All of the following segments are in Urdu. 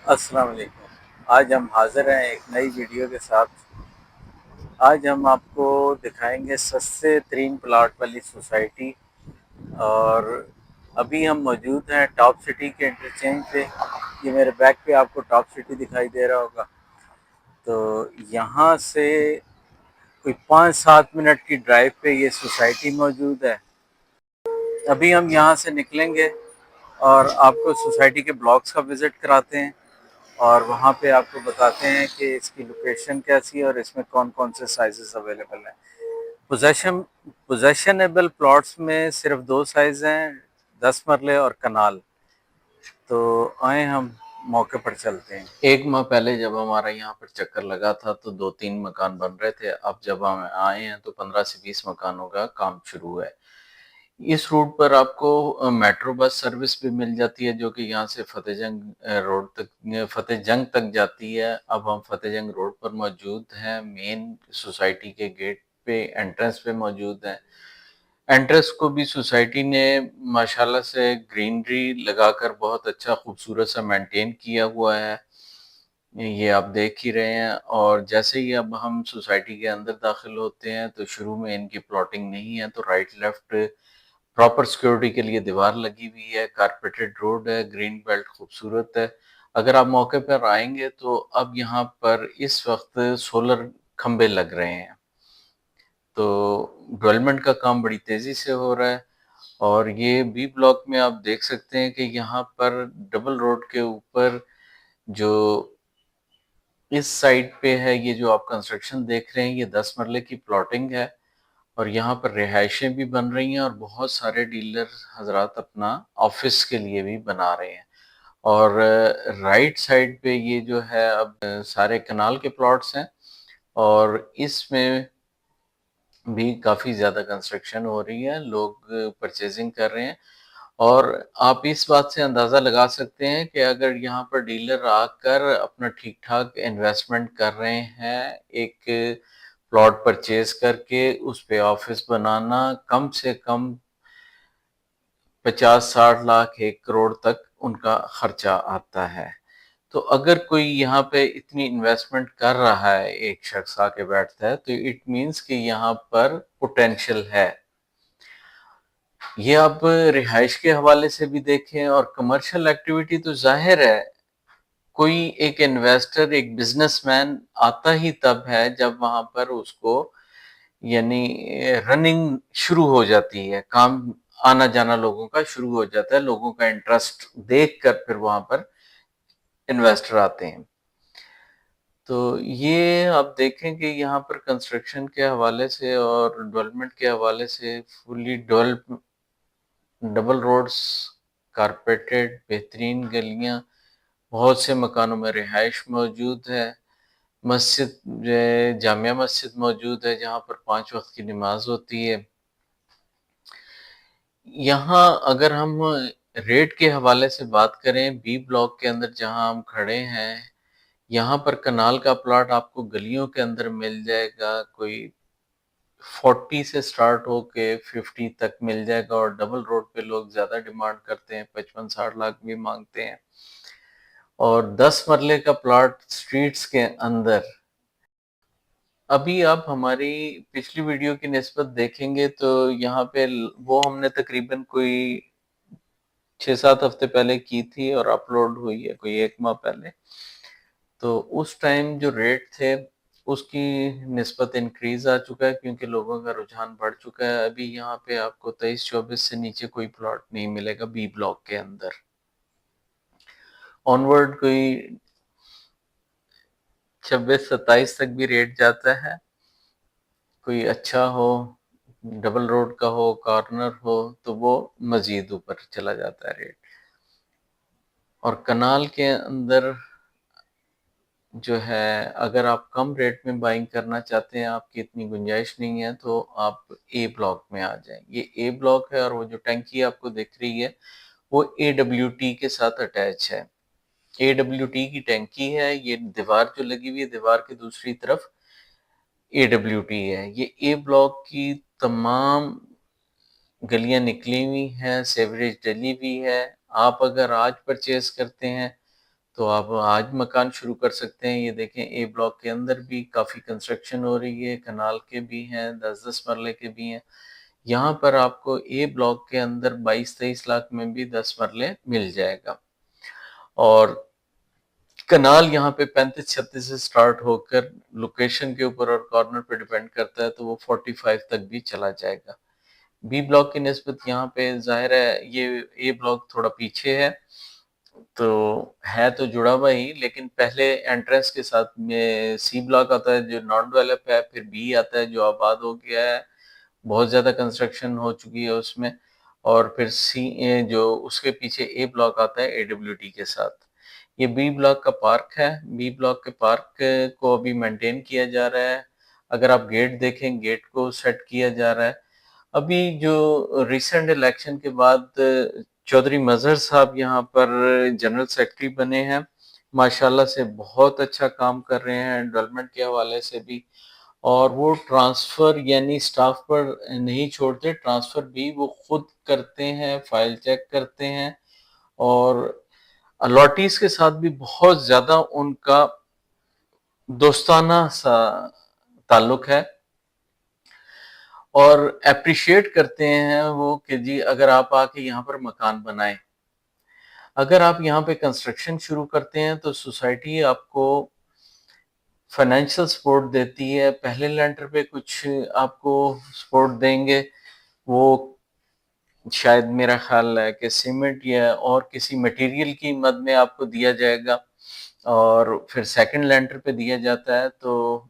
السلام علیکم۔ آج ہم حاضر ہیں ایک نئی ویڈیو کے ساتھ۔ آج ہم آپ کو دکھائیں گے سستے ترین پلاٹ والی سوسائٹی، اور ابھی ہم موجود ہیں ٹاپ سٹی کے انٹرچینج پہ۔ یہ میرے بیک پہ آپ کو ٹاپ سٹی دکھائی دے رہا ہوگا۔ تو یہاں سے کوئی 5-7 منٹ کی ڈرائیو پہ یہ سوسائٹی موجود ہے۔ ابھی ہم یہاں سے نکلیں گے اور آپ کو سوسائٹی کے بلاکس کا وزٹ کراتے ہیں، اور وہاں پہ آپ کو بتاتے ہیں کہ اس کی لوکیشن کیسی ہے اور اس میں کون کون سے سائزز اویلیبل ہیں۔ پوزیشنیبل پلاٹس میں صرف 2 سائز ہیں، 10 مرلے اور کنال۔ تو آئیں ہم موقع پر چلتے ہیں۔ 1 ماہ پہلے جب ہمارا یہاں پر چکر لگا تھا تو 2-3 مکان بن رہے تھے، اب جب ہم آئے ہیں تو 15 سے 20 مکانوں کا کام شروع ہے۔ اس روٹ پر آپ کو میٹرو بس سروس بھی مل جاتی ہے جو کہ یہاں سے فتح جنگ روڈ تک فتح جنگ تک جاتی ہے۔ اب ہم فتح جنگ روڈ پر موجود ہیں، مین سوسائٹی کے گیٹ پہ انٹرنس پہ موجود ہیں۔ انٹرنس کو بھی سوسائٹی نے ماشاءاللہ سے گرینری لگا کر بہت اچھا خوبصورت سا مینٹین کیا ہوا ہے، یہ آپ دیکھ ہی رہے ہیں۔ اور جیسے ہی اب ہم سوسائٹی کے اندر داخل ہوتے ہیں تو شروع میں ان کی پلاٹنگ نہیں ہے، تو رائٹ لیفٹ پراپر سیکیورٹی کے لیے دیوار لگی ہوئی ہے، کارپیٹڈ روڈ ہے، گرین بیلٹ خوبصورت ہے۔ اگر آپ موقع پر آئیں گے تو اب یہاں پر اس وقت سولر کھمبے لگ رہے ہیں، تو ڈیولپمنٹ کا کام بڑی تیزی سے ہو رہا ہے۔ اور یہ بی بلاک میں آپ دیکھ سکتے ہیں کہ یہاں پر ڈبل روڈ کے اوپر جو اس سائڈ پہ ہے، یہ جو آپ کنسٹرکشن دیکھ رہے ہیں، یہ 10 مرلے کی پلاٹنگ ہے، اور یہاں پر رہائشیں بھی بن رہی ہیں، اور بہت سارے ڈیلر حضرات اپنا آفس کے لیے بھی بنا رہے ہیں۔ اور رائٹ سائڈ پہ یہ جو ہے اب سارے کنال کے پلاٹس ہیں، اور اس میں بھی کافی زیادہ کنسٹرکشن ہو رہی ہے، لوگ پرچیزنگ کر رہے ہیں۔ اور آپ اس بات سے اندازہ لگا سکتے ہیں کہ اگر یہاں پر ڈیلر آ کر اپنا ٹھیک ٹھاک انویسٹمنٹ کر رہے ہیں، ایک پلاٹ پرچیز کر کے اس پہ آفس بنانا، کم سے کم 50-60 لاکھ 1 کروڑ تک ان کا خرچہ آتا ہے۔ تو اگر کوئی یہاں پہ اتنی انویسٹمنٹ کر رہا ہے، ایک شخص آ کے بیٹھتا ہے، تو اٹ مینس کہ یہاں پر پوٹینشل ہے۔ یہ آپ رہائش کے حوالے سے بھی دیکھیں، اور کمرشل ایکٹیویٹی تو ظاہر ہے، کوئی ایک انویسٹر، ایک بزنس مین آتا ہی تب ہے جب وہاں پر اس کو یعنی رننگ شروع ہو جاتی ہے، کام آنا جانا لوگوں کا شروع ہو جاتا ہے، لوگوں کا انٹرسٹ دیکھ کر پھر وہاں پر انویسٹر آتے ہیں۔ تو یہ آپ دیکھیں کہ یہاں پر کنسٹرکشن کے حوالے سے اور ڈیولپمنٹ کے حوالے سے فلی ڈیولپ ڈبل روڈز، کارپیٹڈ بہترین گلیاں، بہت سے مکانوں میں رہائش موجود ہے، مسجد جامعہ مسجد موجود ہے جہاں پر 5 وقت کی نماز ہوتی ہے۔ یہاں اگر ہم ریٹ کے حوالے سے بات کریں، بی بلاک کے اندر جہاں ہم کھڑے ہیں، یہاں پر کنال کا پلاٹ آپ کو گلیوں کے اندر مل جائے گا، کوئی 40 سے سٹارٹ ہو کے 50 تک مل جائے گا، اور ڈبل روڈ پہ لوگ زیادہ ڈیمانڈ کرتے ہیں، 55-60 لاکھ بھی مانگتے ہیں۔ اور 10 مرلے کا پلاٹ سٹریٹس کے اندر، ابھی آپ ہماری پچھلی ویڈیو کی نسبت دیکھیں گے تو یہاں پہ وہ ہم نے تقریباً کوئی 6-7 ہفتے پہلے کی تھی اور اپلوڈ ہوئی ہے کوئی 1 ماہ پہلے، تو اس ٹائم جو ریٹ تھے اس کی نسبت انکریز آ چکا ہے کیونکہ لوگوں کا رجحان بڑھ چکا ہے۔ ابھی یہاں پہ آپ کو 23-24 سے نیچے کوئی پلاٹ نہیں ملے گا بی بلاک کے اندر، آنورڈ کوئی 26-27 تک بھی ریٹ جاتا ہے، کوئی اچھا ہو، ڈبل روڈ کا ہو، کارنر ہو، تو وہ مزید اوپر چلا جاتا ہے ریٹ۔ اور کنال کے اندر جو ہے اگر آپ کم ریٹ میں بائنگ کرنا چاہتے ہیں، آپ کی اتنی گنجائش نہیں ہے، تو آپ اے بلاک میں آ جائیں۔ یہ اے بلاک ہے، اور وہ جو ٹینکی آپ کو دکھ رہی ہے وہ اے ڈبلیو ٹی کے ساتھ اٹیچ ہے۔ اے ڈبلیو ٹی کی ٹینکی ہے، یہ دیوار جو لگی ہوئی ہے دیوار کی دوسری طرف اے ڈبلیو ٹی ہے۔ یہ اے بلاک کی تمام گلیاں نکلی ہوئی ہیں، سیوریج ڈلی ہوئی ہے۔ آپ اگر آج پرچیز کرتے ہیں تو آپ آج مکان شروع کر سکتے ہیں۔ یہ دیکھیں اے بلاک کے اندر بھی کافی کنسٹرکشن ہو رہی ہے، کنال کے بھی ہیں، 10-10 مرلے کے بھی ہیں۔ یہاں پر آپ کو اے بلاک کے اندر 22-23 لاکھ میں بھی 10 مرلے مل جائے گا، اور کنال یہاں پہ 35-36 سے سٹارٹ ہو کر لوکیشن کے اوپر اور کارنر پہ ڈیپینڈ کرتا ہے تو وہ 45 تک بھی چلا جائے گا۔ بی بلاک کی نسبت یہاں پہ ظاہر ہے یہ اے بلاک تھوڑا پیچھے ہے، تو ہے تو جڑا ہوا ہی، لیکن پہلے انٹرنس کے ساتھ میں سی بلاک آتا ہے جو نان ڈیولپ ہے، پھر بی آتا ہے جو آباد ہو گیا ہے، بہت زیادہ کنسٹرکشن ہو چکی ہے اس میں، اور پھر سی جو اس کے پیچھے اے بلاک آتا ہے اے ڈبلیو ٹی کے ساتھ۔ یہ بی بلاک کا پارک ہے، بی بلاک کے پارک کو ابھی مینٹین کیا جا رہا ہے۔ اگر آپ گیٹ دیکھیں، گیٹ کو سیٹ کیا جا رہا ہے۔ ابھی جو ریسنٹ الیکشن کے بعد چودھری مظہر صاحب یہاں پر جنرل سیکرٹری بنے ہیں، ماشاءاللہ سے بہت اچھا کام کر رہے ہیں ڈیولپمنٹ کے حوالے سے بھی، اور وہ ٹرانسفر یعنی سٹاف پر نہیں چھوڑتے، ٹرانسفر بھی وہ خود کرتے ہیں، فائل چیک کرتے ہیں، اور الاٹیز کے ساتھ بھی بہت زیادہ ان کا دوستانہ سا تعلق ہے، اور اپریشیٹ کرتے ہیں وہ کہ جی اگر آپ آ کے یہاں پر مکان بنائیں۔ اگر آپ یہاں پہ کنسٹرکشن شروع کرتے ہیں تو سوسائٹی آپ کو فائنینشل سپورٹ دیتی ہے، پہلے لینڈر پہ کچھ آپ کو سپورٹ دیں گے، وہ شاید میرا خیال ہے کہ سیمنٹ یا اور کسی مٹیریل کی مد میں آپ کو دیا جائے گا، اور پھر سیکنڈ لینڈر پہ دیا جاتا ہے۔ تو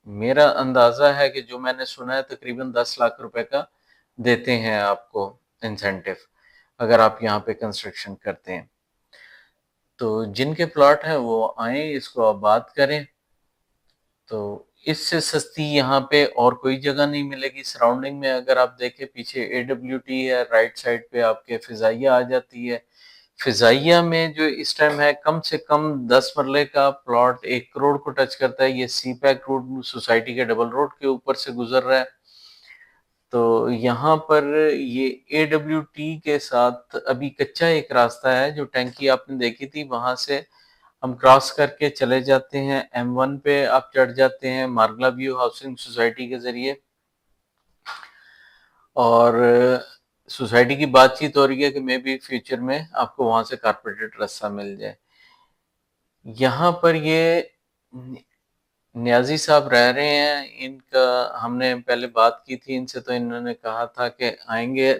میرا اندازہ ہے کہ جو میں نے سنا ہے تقریباً 10 لاکھ روپے کا دیتے ہیں آپ کو انسینٹیو اگر آپ یہاں پہ کنسٹرکشن کرتے ہیں۔ تو جن کے پلاٹ ہیں وہ آئیں، اس کو آباد کریں۔ تو اس سے سستی یہاں پہ اور کوئی جگہ نہیں ملے گی سراؤنڈنگ میں۔ اگر آپ دیکھیں پیچھے اے ڈبلیو ٹی ہے، رائٹ سائڈ پہ آپ کے فضائیہ آ جاتی ہے۔ فضائیہ میں جو اس ٹائم ہے کم سے کم 10 مرلے کا پلاٹ 1 کروڑ کو ٹچ کرتا ہے۔ یہ سی پیک روڈ سوسائٹی کے ڈبل روڈ کے اوپر سے گزر رہا ہے۔ تو یہاں پر یہ اے ڈبلیو ٹی کے ساتھ ابھی کچا ایک راستہ ہے، جو ٹینکی آپ نے دیکھی تھی وہاں سے ہم کراس کر کے چلے جاتے ہیں، M1 پہ آپ چڑھ جاتے ہیں مارگلا ویو ہاؤسنگ سوسائٹی کے ذریعے، اور سوسائٹی کی بات چیت ہو رہی ہے کہ میں بھی فیوچر میں آپ کو وہاں سے کارپوریٹڈ راستہ مل جائے۔ یہاں پر یہ نیازی صاحب رہ رہے ہیں، ان کا ہم نے پہلے بات کی تھی ان سے، تو انہوں نے کہا تھا کہ آئیں گے،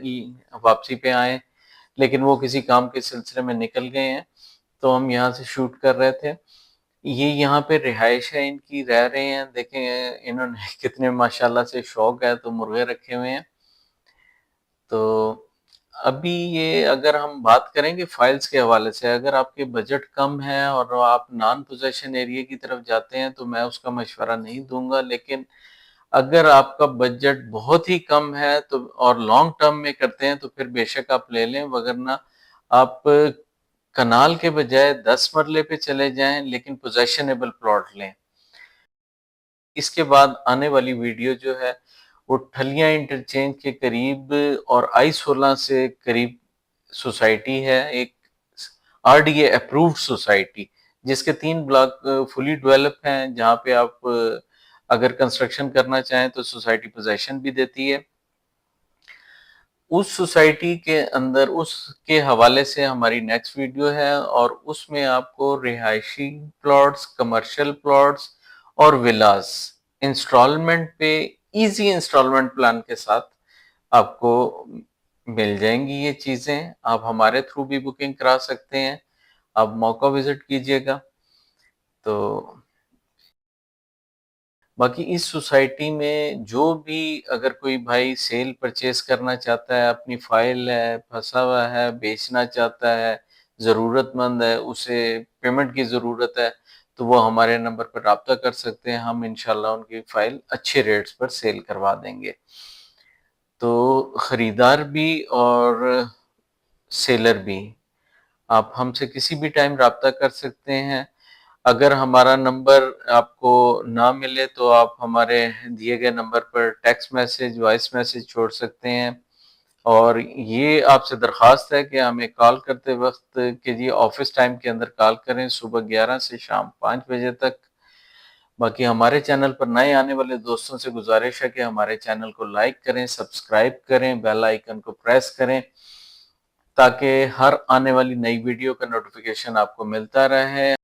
واپسی پہ آئیں، لیکن وہ کسی کام کے سلسلے میں نکل گئے ہیں، تو ہم یہاں سے شوٹ کر رہے تھے۔ یہ یہاں پہ رہائش ہے ان کی، رہ رہے ہیں، دیکھیں انہوں نے کتنے ماشاءاللہ سے شوق ہے تو مرغے رکھے ہوئے ہیں۔ تو ابھی یہ اگر ہم بات کریں گے فائلز کے حوالے سے، اگر آپ کے بجٹ کم ہے اور آپ نان پوزیشن ایریا کی طرف جاتے ہیں تو میں اس کا مشورہ نہیں دوں گا، لیکن اگر آپ کا بجٹ بہت ہی کم ہے تو اور لانگ ٹرم میں کرتے ہیں تو پھر بے شک آپ لے لیں، وگرنہ آپ کنال کے بجائے 10 مرلے پہ چلے جائیں لیکن پوزیشنیبل پلاٹ لیں۔ اس کے بعد آنے والی ویڈیو جو ہے وہ ٹھلیاں انٹرچینج کے قریب اور I-16 سے قریب سوسائٹی ہے، ایک RDA اپرووڈ سوسائٹی، جس کے 3 بلاک فلی ڈیولپ ہیں، جہاں پہ آپ اگر کنسٹرکشن کرنا چاہیں تو سوسائٹی پوزیشن بھی دیتی ہے۔ اس سوسائٹی کے اندر اس کے حوالے سے ہماری نیکسٹ ویڈیو ہے، اور اس میں آپ کو رہائشی پلاٹس، کمرشل پلاٹس اور ولاز انسٹالمنٹ پہ ایزی انسٹالمنٹ پلان کے ساتھ آپ کو مل جائیں گی یہ چیزیں۔ آپ ہمارے تھرو بھی بکنگ کرا سکتے ہیں، آپ موقع وزٹ کیجئے گا۔ تو باقی اس سوسائٹی میں جو بھی اگر کوئی بھائی سیل پرچیز کرنا چاہتا ہے، اپنی فائل ہے، پھنسا ہوا ہے، بیچنا چاہتا ہے، ضرورت مند ہے، اسے پیمنٹ کی ضرورت ہے، تو وہ ہمارے نمبر پر رابطہ کر سکتے ہیں، ہم انشاءاللہ ان کی فائل اچھے ریٹس پر سیل کروا دیں گے۔ تو خریدار بھی اور سیلر بھی آپ ہم سے کسی بھی ٹائم رابطہ کر سکتے ہیں۔ اگر ہمارا نمبر آپ کو نہ ملے تو آپ ہمارے دیے گئے نمبر پر ٹیکسٹ میسج، وائس میسج چھوڑ سکتے ہیں، اور یہ آپ سے درخواست ہے کہ ہمیں کال کرتے وقت کہ جی آفس ٹائم کے اندر کال کریں، صبح 11 سے شام 5 بجے تک۔ باقی ہمارے چینل پر نئے آنے والے دوستوں سے گزارش ہے کہ ہمارے چینل کو لائک کریں، سبسکرائب کریں، بیل آئیکن کو پریس کریں تاکہ ہر آنے والی نئی ویڈیو کا نوٹیفیکیشن آپ کو ملتا رہے۔